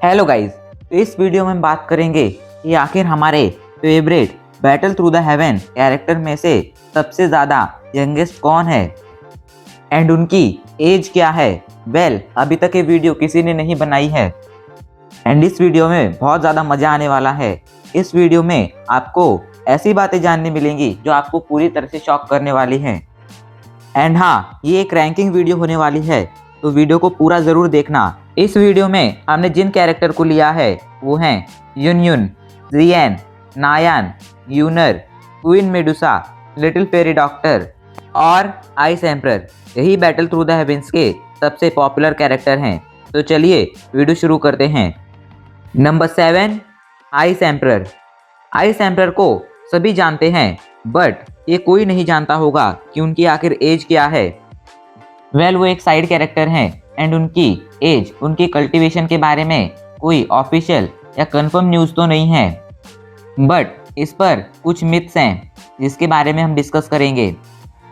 Hello guys, तो इस video में हम बात करेंगे कि आखिर हमारे favourite battle through the haven character में से सबसे ज़्यादा यंगेस्ट कौन है एंड उनकी एज क्या है। अभी तक ये वीडियो किसी ने नहीं बनाई है एंड इस वीडियो में बहुत ज़्यादा मज़ा आने वाला है। इस वीडियो में आपको ऐसी बातें जानने मिलेंगी जो आपको पूरी तरह से शॉक करने वाली हैं। एंड हाँ, ये एक रैंकिंग वीडियो होने वाली है, तो वीडियो को पूरा ज़रूर देखना। इस वीडियो में हमने जिन कैरेक्टर को लिया है वो हैं यूनयून, जिएन, नायान, यूनर, queen Medusa, little fairy doctor और आइस एम्परर। यही बैटल थ्रू द हेवेंस के सबसे पॉपुलर कैरेक्टर हैं। तो चलिए वीडियो शुरू करते हैं। Number 7, ice emperor. Ice emperor को सभी जानते हैं, बट ये कोई नहीं जानता होगा कि उनकी आखिर एज क्या है। वो एक साइड कैरेक्टर हैं एंड उनकी एज, उनकी कल्टीवेशन के बारे में कोई ऑफिशियल या कंफर्म न्यूज़ तो नहीं है, बट इस पर कुछ मिथ्स हैं जिसके बारे में हम डिस्कस करेंगे।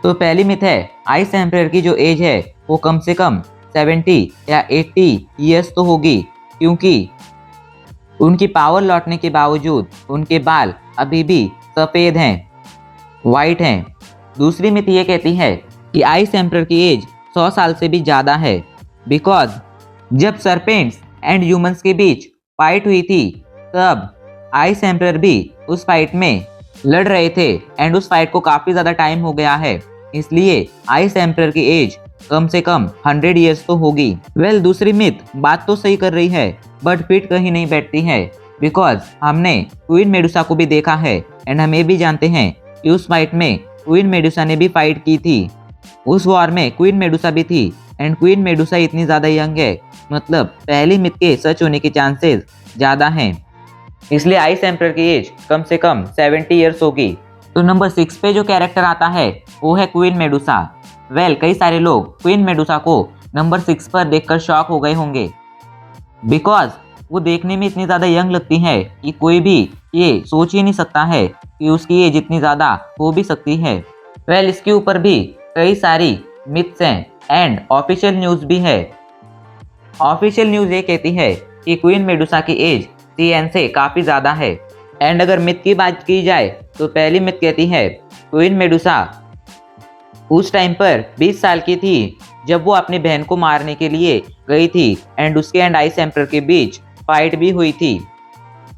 तो पहली मिथ है, आइस एम्परर की जो एज है वो कम से कम 70 या 80 ईयर्स तो होगी, क्योंकि उनकी पावर लौटने के बावजूद उनके बाल अभी भी सफ़ेद हैं, वाइट हैं। दूसरी मिथ ये कहती है कि आइस एम्परर की एज 100 साल से भी ज़्यादा है, बिकॉज जब सरपेंट्स एंड ह्यूमंस के बीच फाइट हुई थी तब आइस एम्परर भी उस फाइट में लड़ रहे थे एंड उस फाइट को काफ़ी ज़्यादा टाइम हो गया है, इसलिए आइस एम्परर की एज कम से कम 100 ईयर्स तो होगी। दूसरी मिथ बात तो सही कर रही है, बट फिट कहीं नहीं बैठती है, बिकॉज हमने क्वीन मेडुसा को भी देखा है एंड हम ये भी जानते हैं कि उस फाइट में क्वीन मेडुसा ने भी फाइट की थी। उस वॉर में क्वीन मेडुसा भी थी एंड क्वीन मेडुसा इतनी ज़्यादा यंग है, मतलब पहली मिथ के सच होने के चांसेस ज़्यादा हैं, इसलिए आइस एम्परर की एज कम से कम 70 ईयर्स होगी। तो नंबर 6 पे जो कैरेक्टर आता है वो है क्वीन मेडुसा। कई सारे लोग क्वीन मेडुसा को नंबर 6 पर देखकर शॉक हो गए होंगे, बिकॉज वो देखने में इतनी ज़्यादा यंग लगती है कि कोई भी ये सोच ही नहीं सकता है कि उसकी एज इतनी ज़्यादा हो भी सकती है। इसके ऊपर भी कई सारी मिथ्स हैं एंड ऑफिशियल न्यूज़ भी है। ऑफिशियल न्यूज़ ये कहती है कि क्वीन मेडुसा की एज सीएन से काफ़ी ज़्यादा है। एंड अगर मिथ की बात की जाए तो पहली मिथ कहती है क्वीन मेडुसा उस टाइम पर 20 साल की थी जब वो अपनी बहन को मारने के लिए गई थी एंड उसके एंड आइस एम्परर के बीच फाइट भी हुई थी,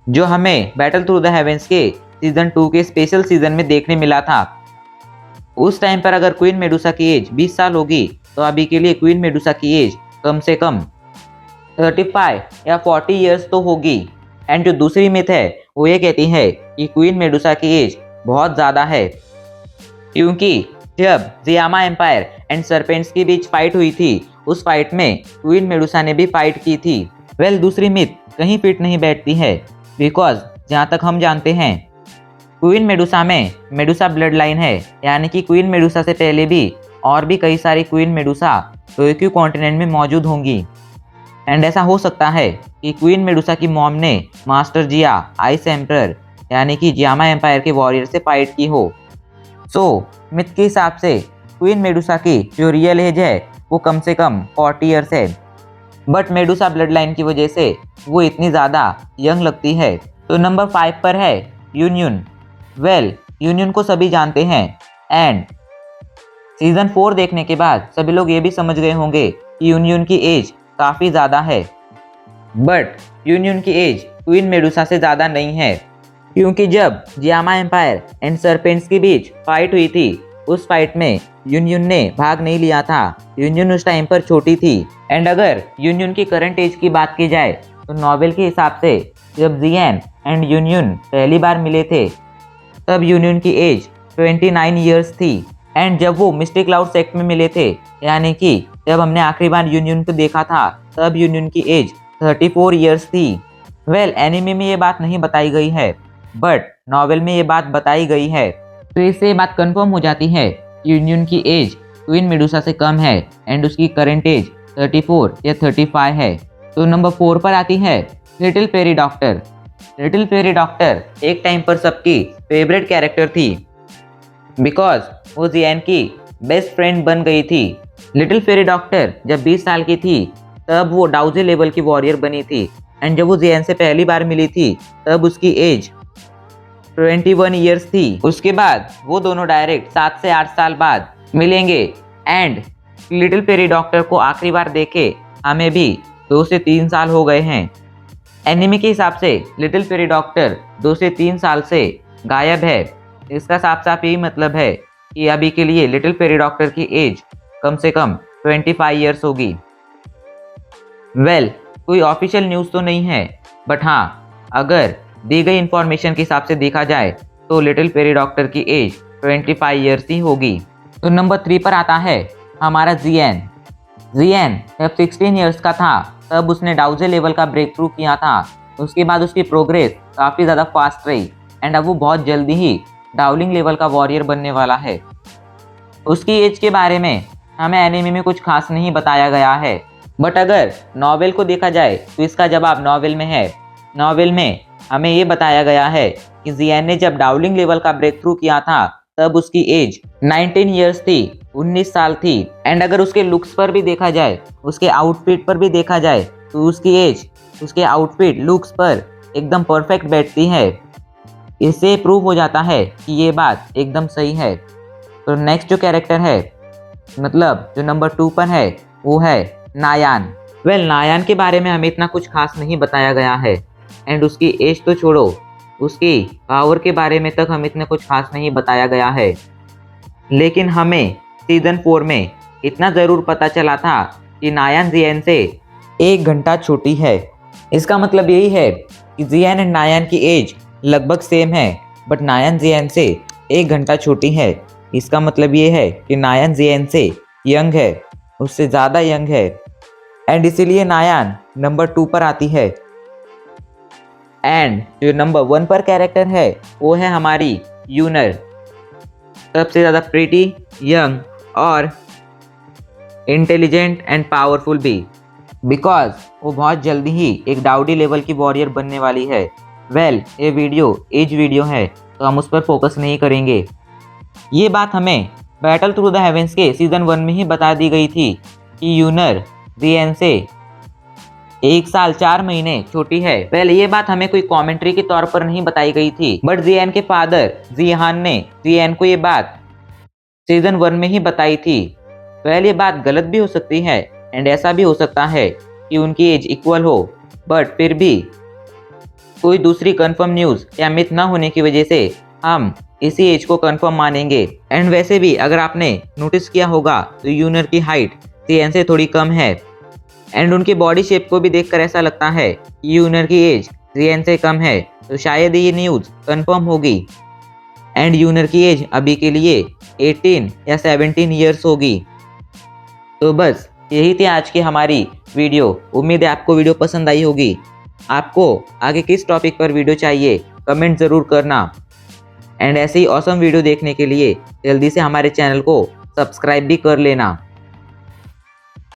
जो हमें बैटल थ्रू द हेवेंस के सीजन 2 के स्पेशल सीजन में देखने मिला था। उस टाइम पर अगर क्वीन मेडुसा की एज 20 साल होगी तो अभी के लिए क्वीन मेडुसा की एज कम से कम 35 या 40 ईयर्स तो होगी। एंड जो दूसरी मिथ है वो ये कहती है कि क्वीन मेडुसा की एज बहुत ज़्यादा है, क्योंकि जब ज़ियामा एम्पायर एंड सरपेंट्स के बीच फाइट हुई थी उस फाइट में क्वीन मेडुसा ने भी फाइट की थी। दूसरी मिथ कहीं फिट नहीं बैठती है, बिकॉज जहाँ तक हम जानते हैं क्वीन मेडुसा में मेडुसा ब्लड लाइन है, यानी कि क्वीन मेडुसा से पहले भी और भी कई सारी क्वीन मेडुसा टोक्यो कॉन्टिनेंट में मौजूद होंगी। एंड ऐसा हो सकता है कि क्वीन मेडुसा की मॉम ने मास्टर जिया आइस एम्परर यानी कि जियामा एम्पायर के वॉरियर से फाइट की हो। मिथ के हिसाब से क्वीन मेडुसा की जो रियल एज है वो कम से कम 40 ईयर्स है, बट मेडुसा ब्लड लाइन की वजह से वो इतनी ज़्यादा यंग लगती है। तो नंबर 5 पर है यूनियन। यूनियन को सभी जानते हैं एंड सीजन 4 देखने के बाद सभी लोग ये भी समझ गए होंगे कि यूनियन की एज काफ़ी ज़्यादा है, बट यूनियन की एज क्वीन मेडुसा से ज़्यादा नहीं है, क्योंकि जब जियामा एम्पायर एंड सरपेंट्स के बीच फाइट हुई थी उस फाइट में यूनियन ने भाग नहीं लिया था। यूनियन उस टाइम पर छोटी थी। एंड अगर यूनियन की करंट एज की बात की जाए तो नॉवेल के हिसाब से जब जिएन एंड यूनियन पहली बार मिले थे तब यूनियन की एज 29 ईयर्स थी। एंड जब वो मिस्टिक क्लाउड सेक्ट में मिले थे, यानी कि जब हमने आखिरी बार यूनियन को देखा था तब यूनियन की एज 34 ईयर्स थी। एनिमे में ये बात नहीं बताई गई है, बट नॉवेल में ये बात बताई गई है, तो इससे ये बात कंफर्म हो जाती है यूनियन की एज क्वीन मेडुसा से कम है एंड उसकी करंट एज 34 या 35 है। तो नंबर 4 पर आती है little fairy doctor. Little fairy doctor एक टाइम पर सबकी फेवरेट कैरेक्टर थी, बिकॉज वो जिएन की बेस्ट फ्रेंड बन गई थी। लिटिल फेरी डॉक्टर जब 20 साल की थी तब वो डाउजे लेवल की वॉरियर बनी थी एंड जब वो जियान से पहली बार मिली थी तब उसकी एज 21 ईयर्स थी। उसके बाद वो दोनों डायरेक्ट 7 से 8 साल बाद मिलेंगे एंड लिटिल फेरी डॉक्टर को आखिरी बार देखे हमें भी 2 से 3 साल हो गए हैं। एनिमे के हिसाब से लिटिल फेरी डॉक्टर 2 से 3 साल से गायब है। इसका साफ साफ यही मतलब है कि अभी के लिए लिटिल फेरी डॉक्टर की एज कम से कम 25 ईयर्स होगी। वेल, कोई ऑफिशियल न्यूज़ तो नहीं है, बट हाँ, अगर दी गई इंफॉर्मेशन के हिसाब से देखा जाए तो लिटिल फेरी डॉक्टर की एज 25 ईयर्स ही होगी। तो नंबर 3 पर आता है हमारा जियान। जियान जब 16 ईयर्स का था तब उसने डाउजे लेवल का ब्रेक थ्रू किया था। उसके बाद उसकी प्रोग्रेस काफ़ी ज़्यादा फास्ट रही एंड अब वो बहुत जल्दी ही डाउलिंग लेवल का वॉरियर बनने वाला है। उसकी एज के बारे में हमें एनिमे में कुछ खास नहीं बताया गया है, बट अगर नॉवेल को देखा जाए तो इसका जवाब नॉवेल में है। नॉवेल में हमें ये बताया गया है कि जियान ने जब डाउलिंग लेवल का ब्रेक थ्रू किया था तब उसकी एज 19 ईयर्स थी, 19 साल थी। एंड अगर उसके लुक्स पर भी देखा जाए, उसके आउटफिट पर भी देखा जाए तो उसकी एज उसके आउटफिट लुक्स पर एकदम परफेक्ट बैठती है। इससे प्रूव हो जाता है कि ये बात एकदम सही है। तो नेक्स्ट जो कैरेक्टर है, मतलब जो नंबर 2 पर है, वो है नायान। वेल, नायान के बारे में हमें इतना कुछ खास नहीं बताया गया है एंड उसकी एज तो छोड़ो, उसकी पावर के बारे में तक हमें इतना कुछ खास नहीं बताया गया है। लेकिन हमें सीजन 4 में इतना ज़रूर पता चला था कि नायान जियान से 1 घंटा छोटी है। इसका मतलब यही है कि जियान एंड नायान की एज लगभग सेम है, बट नायान जियान से 1 घंटा छोटी है। इसका मतलब ये है कि नायान जियान से यंग है, उससे ज़्यादा यंग है एंड इसीलिए नायान नंबर 2 पर आती है। एंड जो नंबर 1 पर कैरेक्टर है वो है हमारी यूनर, सबसे ज़्यादा प्रीटी, यंग और इंटेलिजेंट एंड पावरफुल भी, बिकॉज वो बहुत जल्दी ही एक डाउडी लेवल की वॉरियर बनने वाली है। वेल, ये वीडियो एज वीडियो है तो हम उस पर फोकस नहीं करेंगे। ये बात हमें बैटल थ्रू द हेवेंस के सीजन 1 में ही बता दी गई थी कि यूनर जियान से 1 साल 4 महीने छोटी है। पहले ये बात हमें कोई कमेंट्री के तौर पर नहीं बताई गई थी, बट जियान के फादर जिहान ने जियान को ये बात सीजन 1 में ही बताई थी। पहले ये बात गलत भी हो सकती है एंड ऐसा भी हो सकता है कि उनकी एज इक्वल हो, बट फिर भी कोई दूसरी कंफर्म न्यूज़ या मिथ ना होने की वजह से हम इसी एज को कंफर्म मानेंगे। एंड वैसे भी अगर आपने नोटिस किया होगा तो यूनर की हाइट जियान से थोड़ी कम है एंड उनकी बॉडी शेप को भी देखकर ऐसा लगता है कि यूनर की एज जियान से कम है, तो शायद ये न्यूज़ कंफर्म होगी एंड यूनर की एज अभी के लिए 18 या 17 ईयर्स होगी। तो बस यही थी आज की हमारी वीडियो। उम्मीद है आपको वीडियो पसंद आई होगी। आपको आगे किस टॉपिक पर वीडियो चाहिए कमेंट ज़रूर करना एंड ऐसे ही ऑसम वीडियो देखने के लिए जल्दी से हमारे चैनल को सब्सक्राइब भी कर लेना।